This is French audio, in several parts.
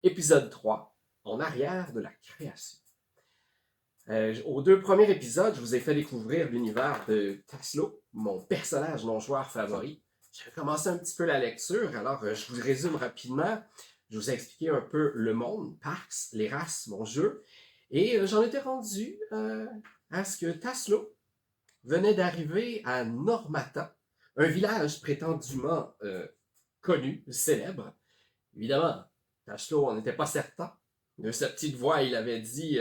Épisode 3, en arrière de la création. Aux deux premiers épisodes, je vous ai fait découvrir l'univers de Taslo, mon personnage non-joueur favori. J'ai commencé un petit peu la lecture, alors je vous résume rapidement. Je vous ai expliqué un peu le monde, Pax, les races, mon jeu, et j'en étais rendu à ce que Taslo venait d'arriver à Normata, un village prétendument connu, célèbre. Évidemment, Taslo, on n'était pas certain. De sa petite voix, il avait dit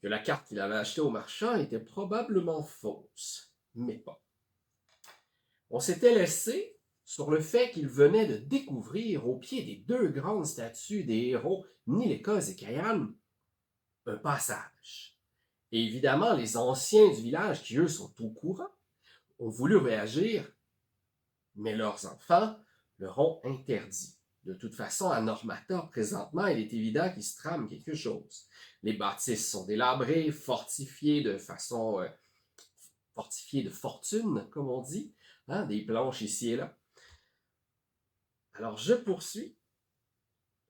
que la carte qu'il avait achetée au marchand était probablement fausse, mais pas. On s'était laissé sur le fait qu'il venait de découvrir au pied des deux grandes statues des héros Nilékos et Kayan un passage. Et évidemment, les anciens du village, qui eux sont au courant, ont voulu réagir, mais leurs enfants leur ont interdit. De toute façon, à Normata, présentement, il est évident qu'il se trame quelque chose. Les bâtisses sont délabrées, fortifiées de façon fortifiées de fortune, comme on dit, hein, des planches ici et là. Alors, je poursuis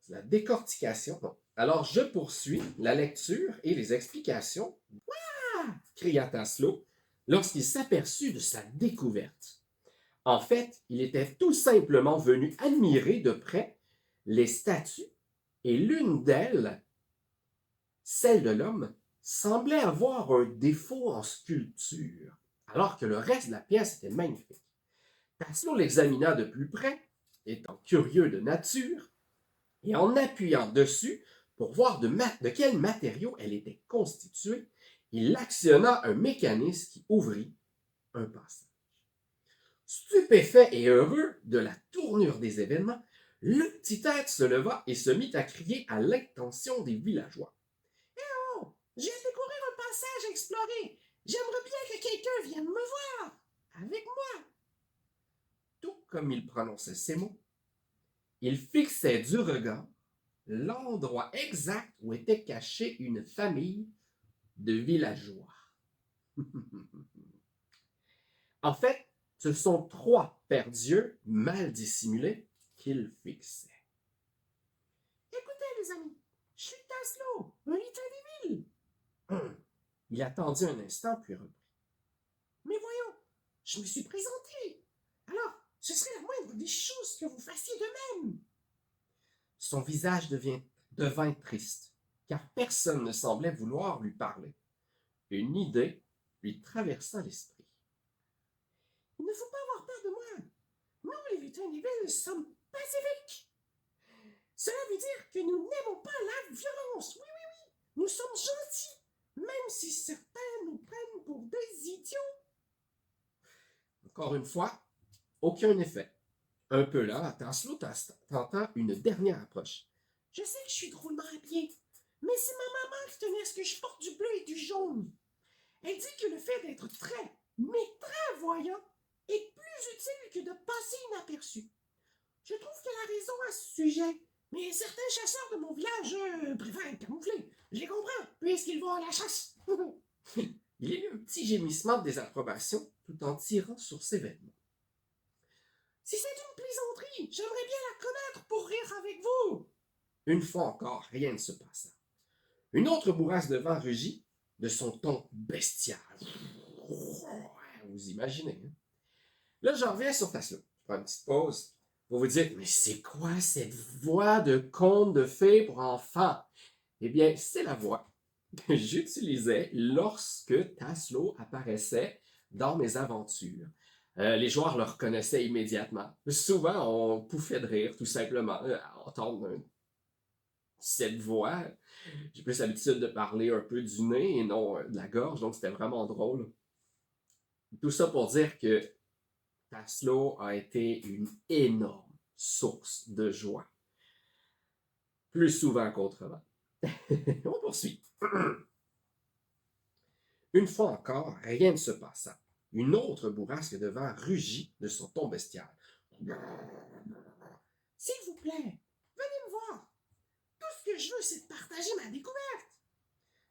la décortication. Non. Alors, je poursuis la lecture et les explications. Ouah! Cria Taslo lorsqu'il s'aperçut de sa découverte. En fait, il était tout simplement venu admirer de près les statues et l'une d'elles, celle de l'homme, semblait avoir un défaut en sculpture, alors que le reste de la pièce était magnifique. Taslo l'examina de plus près, étant curieux de nature, et en appuyant dessus pour voir de quel matériau elle était constituée, il actionna un mécanisme qui ouvrit un passage. Stupéfait et heureux de la tournure des événements, le petit être se leva et se mit à crier à l'intention des villageois. Oh, j'ai découvert un passage à explorer. J'aimerais bien que quelqu'un vienne me voir. Avec moi. Tout comme il prononçait ces mots, il fixait du regard l'endroit exact où était cachée une famille de villageois. En fait, ce sont trois pères dieux mal dissimulés qu'il fixait. Écoutez, les amis, je suis Taslo, un itin des villes. Il attendit un instant, puis reprit. Mais voyons, je me suis présenté. Alors, ce serait la moindre des choses que vous fassiez de même. Son visage devint triste, car personne ne semblait vouloir lui parler. Une idée lui traversa l'esprit. Il ne faut pas avoir peur de moi. Nous, les lutins des villes, sommes pacifiques. Cela veut dire que nous n'aimons pas la violence. Oui, oui, oui. Nous sommes gentils, même si certains nous prennent pour des idiots. Encore une fois, aucun effet. Un peu là, Taslo tenta une dernière approche. Je sais que je suis drôlement habillé, mais c'est ma maman qui tenait à ce que je porte du bleu et du jaune. Elle dit que le fait d'être très, mais très voyant est plus utile que de passer inaperçu. Je trouve qu'elle a raison à ce sujet, mais certains chasseurs de mon village préfèrent camoufler. Je les comprends, puisqu'ils vont à la chasse. Il y eut un petit gémissement de désapprobation tout en tirant sur ses vêtements. Si c'est une plaisanterie, j'aimerais bien la connaître pour rire avec vous. Une fois encore, rien ne se passa. Une autre bourrasse de vent rugit de son ton bestial. Vous imaginez, hein? Là, j'en reviens sur Taslo. Je prends une petite pause. Vous vous dites, mais c'est quoi cette voix de conte de fées pour enfants? Eh bien, c'est la voix que j'utilisais lorsque Taslo apparaissait dans mes aventures. Les joueurs le reconnaissaient immédiatement. Souvent, on pouffait de rire, tout simplement, à entendre cette voix. J'ai plus l'habitude de parler un peu du nez et non de la gorge, donc c'était vraiment drôle. Tout ça pour dire que Taslo a été une énorme source de joie. Plus souvent qu'autrement. On poursuit. Une fois encore, rien ne se passa. Une autre bourrasque de vent rugit de son ton bestial. S'il vous plaît, venez me voir. Tout ce que je veux, c'est de partager ma découverte.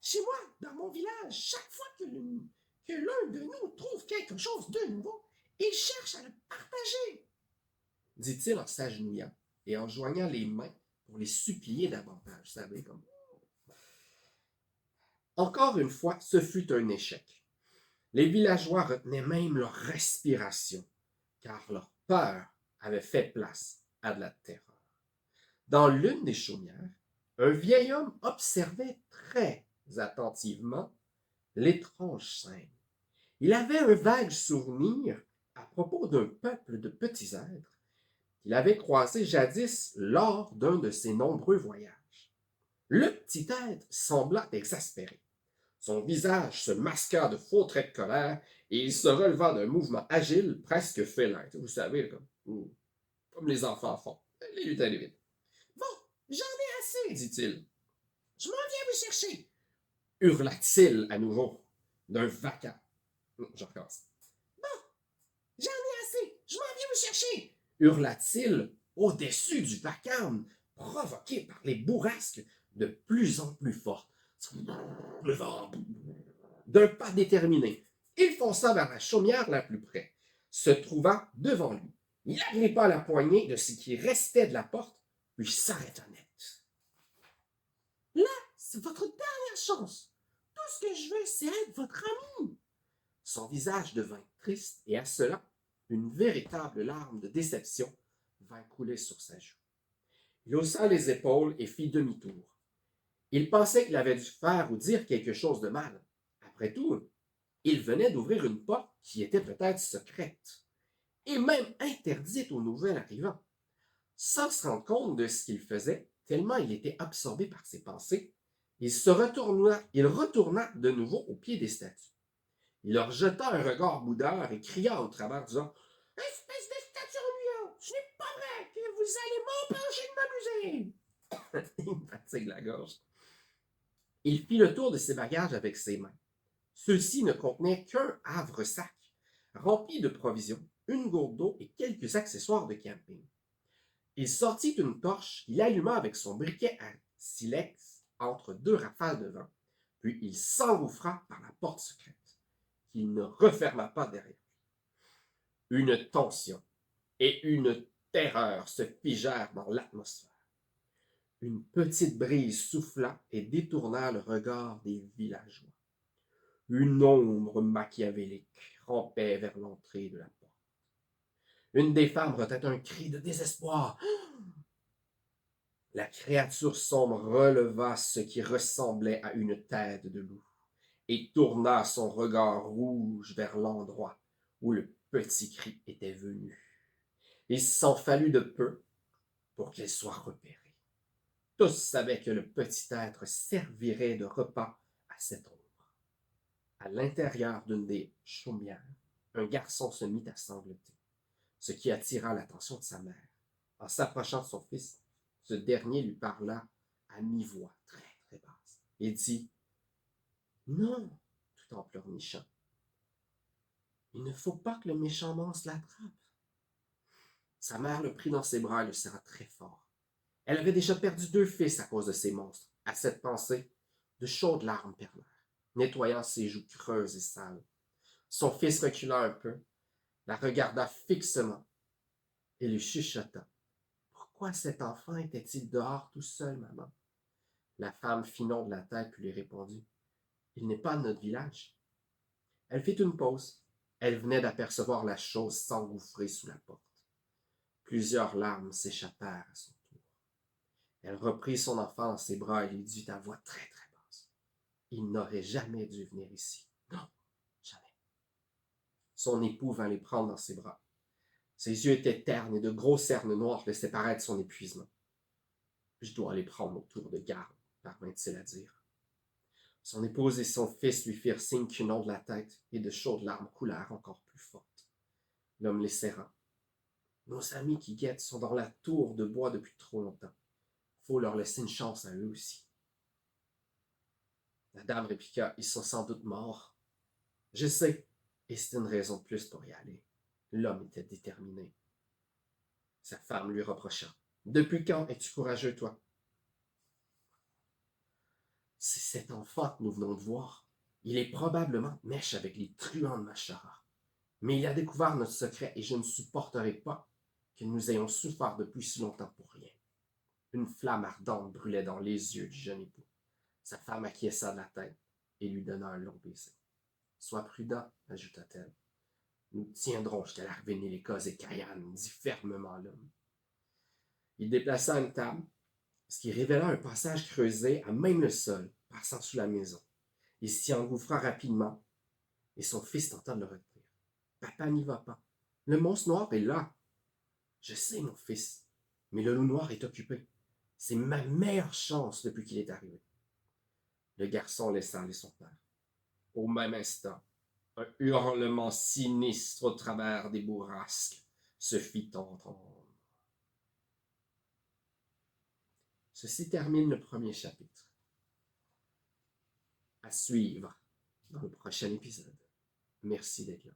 Chez moi, dans mon village, chaque fois que l'un de nous trouve quelque chose de nouveau, il cherche à le partager, dit-il en s'agenouillant et en joignant les mains pour les supplier davantage, vous savez, comme... Encore une fois, ce fut un échec. Les villageois retenaient même leur respiration, car leur peur avait fait place à de la terreur. Dans l'une des chaumières, un vieil homme observait très attentivement l'étrange scène. Il avait un vague souvenir à propos d'un peuple de petits êtres qu'il avait croisé jadis lors d'un de ses nombreux voyages. Le petit être sembla exaspéré. Son visage se masqua de faux traits de colère et il se releva d'un mouvement agile, presque félin. Vous savez, comme les enfants font. Les lutins de vite. Bon, j'en ai assez, dit-il. Je m'en viens vous chercher, hurla-t-il à nouveau d'un vacarme. Je recommence. Bon, j'en ai assez, je m'en viens vous chercher, hurla-t-il au-dessus du vacarme, provoqué par les bourrasques de plus en plus fortes. Le vent, d'un pas déterminé, il fonça vers la chaumière la plus près, se trouva devant lui. Il agrippa la poignée de ce qui restait de la porte, puis s'arrêta net. Là, c'est votre dernière chance. Tout ce que je veux, c'est être votre ami. Son visage devint triste et à cela, une véritable larme de déception vint couler sur sa joue. Il haussa les épaules et fit demi-tour. Il pensait qu'il avait dû faire ou dire quelque chose de mal. Après tout, il venait d'ouvrir une porte qui était peut-être secrète, et même interdite aux nouveaux arrivants. Sans se rendre compte de ce qu'il faisait, tellement il était absorbé par ses pensées, il retourna de nouveau au pied des statues. Il leur jeta un regard boudeur et cria au travers, disant « Espèce de statue ennuyante, ce n'est pas vrai que vous allez m'empêcher de m'amuser! » Il me fatigue la gorge. Il fit le tour de ses bagages avec ses mains. Ceux-ci ne contenaient qu'un havre-sac, rempli de provisions, une gourde d'eau et quelques accessoires de camping. Il sortit une torche qu'il alluma avec son briquet à silex entre deux rafales de vent, puis il s'engouffra par la porte secrète, qu'il ne referma pas derrière lui. Une tension et une terreur se figèrent dans l'atmosphère. Une petite brise souffla et détourna le regard des villageois. Une ombre machiavélique rampait vers l'entrée de la porte. Une des femmes retint un cri de désespoir. La créature sombre releva ce qui ressemblait à une tête de loup et tourna son regard rouge vers l'endroit où le petit cri était venu. Il s'en fallut de peu pour qu'il soit repéré. Tous savaient que le petit être servirait de repas à cette ombre. À l'intérieur d'une des chaumières, un garçon se mit à sangloter, ce qui attira l'attention de sa mère. En s'approchant de son fils, ce dernier lui parla à mi-voix, très très basse, et dit « Non », tout en pleurnichant. « Il ne faut pas que le méchant monstre l'attrape. » Sa mère le prit dans ses bras et le serra très fort. Elle avait déjà perdu 2 fils à cause de ces monstres. À cette pensée, de chaudes larmes perlèrent, nettoyant ses joues creuses et sales. Son fils recula un peu, la regarda fixement et lui chuchota. « Pourquoi cet enfant était-il dehors tout seul, maman? » La femme fit non de la tête puis lui répondit. « Il n'est pas de notre village. » Elle fit une pause. Elle venait d'apercevoir la chose s'engouffrer sous la porte. Plusieurs larmes s'échappèrent à son tour. Elle reprit son enfant dans ses bras et lui dit à voix très très basse. Il n'aurait jamais dû venir ici. Non, jamais. Son époux vint les prendre dans ses bras. Ses yeux étaient ternes et de gros cernes noires laissaient paraître son épuisement. Je dois les prendre au tour de garde, parvint-il à dire. Son épouse et son fils lui firent signe qu'une onde de la tête et de chaudes larmes coulèrent encore plus fortes. L'homme les serra. Nos amis qui guettent sont dans la tour de bois depuis trop longtemps. Faut leur laisser une chance à eux aussi. La dame répliqua, ils sont sans doute morts. Je sais, et c'est une raison de plus pour y aller. L'homme était déterminé. Sa femme lui reprocha. Depuis quand es-tu courageux, toi? C'est cet enfant que nous venons de voir. Il est probablement mèche avec les truands de Machara. Mais il a découvert notre secret et je ne supporterai pas que nous ayons souffert depuis si longtemps pour rien. Une flamme ardente brûlait dans les yeux du jeune époux. Sa femme acquiesça de la tête et lui donna un long baiser. Sois prudent, ajouta-t-elle. Nous tiendrons jusqu'à l'arrivée de Nélécos et Caïane, dit fermement l'homme. Il déplaça une table, ce qui révéla un passage creusé à même le sol, passant sous la maison. Il s'y engouffra rapidement, et son fils tenta de le retenir. Papa n'y va pas. Le monstre noir est là. Je sais, mon fils, mais le loup noir est occupé. C'est ma meilleure chance depuis qu'il est arrivé. Le garçon laissa aller son père. Au même instant, un hurlement sinistre au travers des bourrasques se fit entendre. Ceci termine le premier chapitre. À suivre dans le prochain épisode. Merci d'être là.